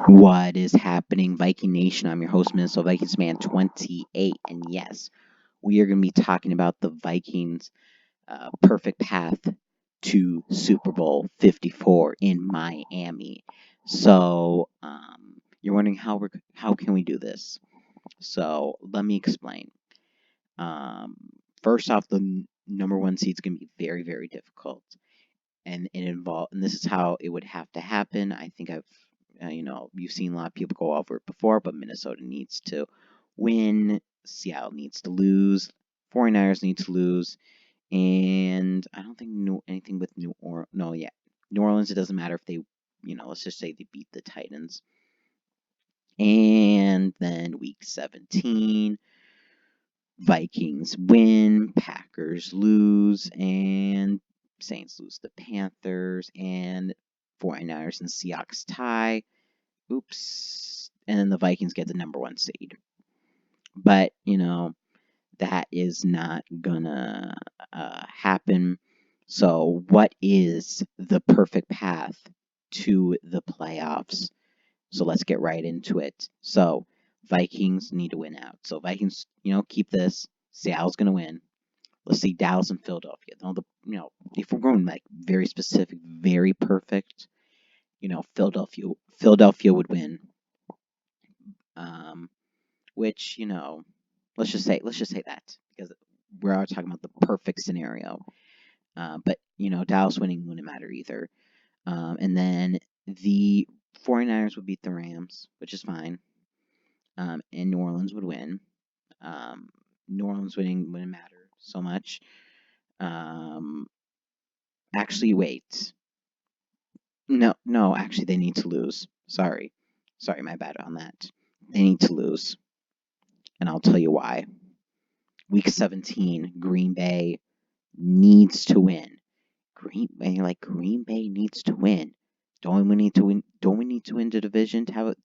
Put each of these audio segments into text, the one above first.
What is happening, Viking Nation? I'm your host, Minnesota Vikings Man 28, and yes, we are going to be talking about the Vikings' perfect path to Super Bowl 54 in Miami. So, you're wondering how can we do this? So, let me explain. Um, First off, the number one seed is going to be very, very difficult, and this is how it would have to happen. I think you've seen a lot of people go over it before, but Minnesota needs to win, Seattle needs to lose, 49ers need to lose, and I don't think anything with New Orleans. No, yeah, New Orleans. It doesn't matter if they, let's just say they beat the Titans, and then Week 17. Vikings win, Packers lose, and Saints lose to Panthers, and 49ers and Seahawks tie. Oops. And then the Vikings get the number one seed. But, that is not gonna happen. So, what is the perfect path to the playoffs? So, let's get right into it. So, Vikings need to win out. So, Vikings, keep this. Seattle's gonna win. Let's see Dallas and Philadelphia. If we're going like very specific, very perfect, Philadelphia would win. Which let's just say that because we're already talking about the perfect scenario. But Dallas winning wouldn't matter either. And then the 49ers would beat the Rams, which is fine. And New Orleans would win. New Orleans winning wouldn't matter so much. Actually, wait. No, actually, they need to lose. Sorry, my bad on that. They need to lose, and I'll tell you why. Week 17, Green Bay needs to win. Green Bay needs to win. Don't we need to win? Don't we need to win the division to have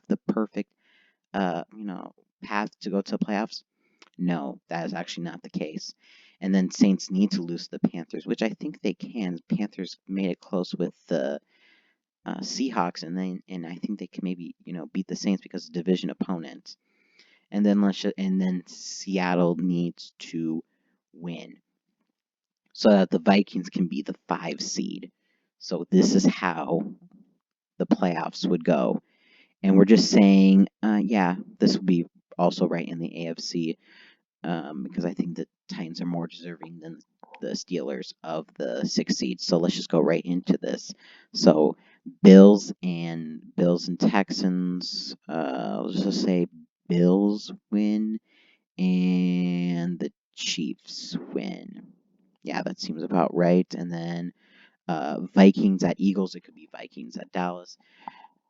the perfect, path to go to the playoffs? No, that is actually not the case. And then Saints need to lose to the Panthers, which I think they can. Panthers made it close with the Seahawks, and I think they can maybe beat the Saints because of division opponents. And then Seattle needs to win so that the Vikings can be the 5 seed. So this is how the playoffs would go. And we're just saying, this would be also right in the AFC because I think the Titans are more deserving than the Steelers of the 6 seed. So let's just go right into this. So Bills and Texans. Let's just say Bills win and the Chiefs win. Yeah, that seems about right. And then Vikings at Eagles. It could be Vikings at Dallas.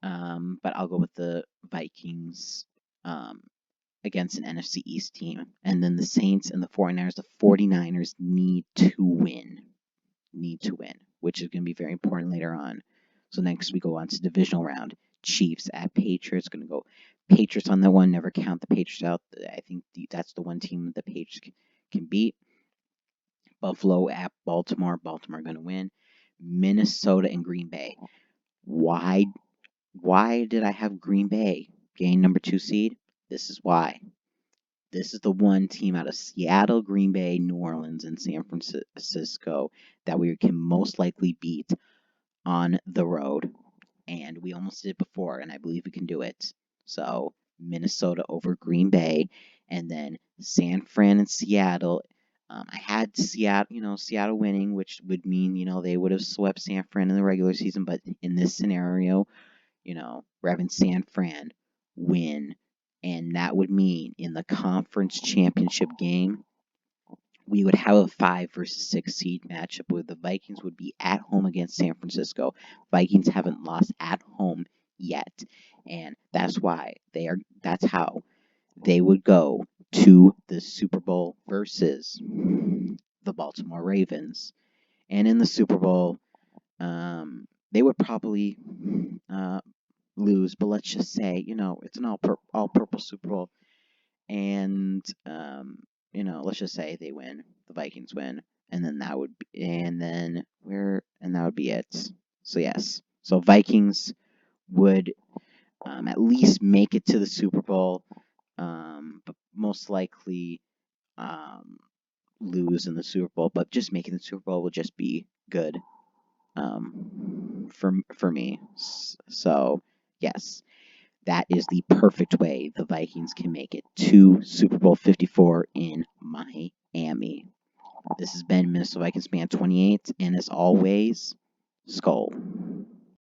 But I'll go with the Vikings against an NFC East team. And then the Saints and the 49ers. The 49ers need to win. Which is going to be very important later on. So next we go on to divisional round. Chiefs at Patriots. Going to go Patriots on that one. Never count the Patriots out. I think that's the one team the Patriots can beat. Buffalo at Baltimore. Baltimore going to win. Minnesota and Green Bay. Why did I have Green Bay gain number 2 seed? This is why. This is the one team out of Seattle, Green Bay, New Orleans, and San Francisco that we can most likely beat on the road. And we almost did it before, and I believe we can do it. So Minnesota over Green Bay, and then San Fran and Seattle. I had Seattle winning, which would mean, they would have swept San Fran in the regular season. But in this scenario, we're having San Fran win. And that would mean in the conference championship game, we would have a 5 versus 6 seed matchup where the Vikings would be at home against San Francisco. Vikings haven't lost at home yet. And that's how they would go to the Super Bowl versus the Baltimore Ravens. And in the Super Bowl, they would probably lose, but let's just say, it's an all-purple Super Bowl, and let's just say they win, the Vikings win, and then that would be it. So yes, so Vikings would at least make it to the Super Bowl, but most likely lose in the Super Bowl. But just making the Super Bowl will just be good for me. So yes, that is the perfect way the Vikings can make it to Super Bowl 54 in Miami. This has been Minnesota Vikings Fan 28, and as always, Skull.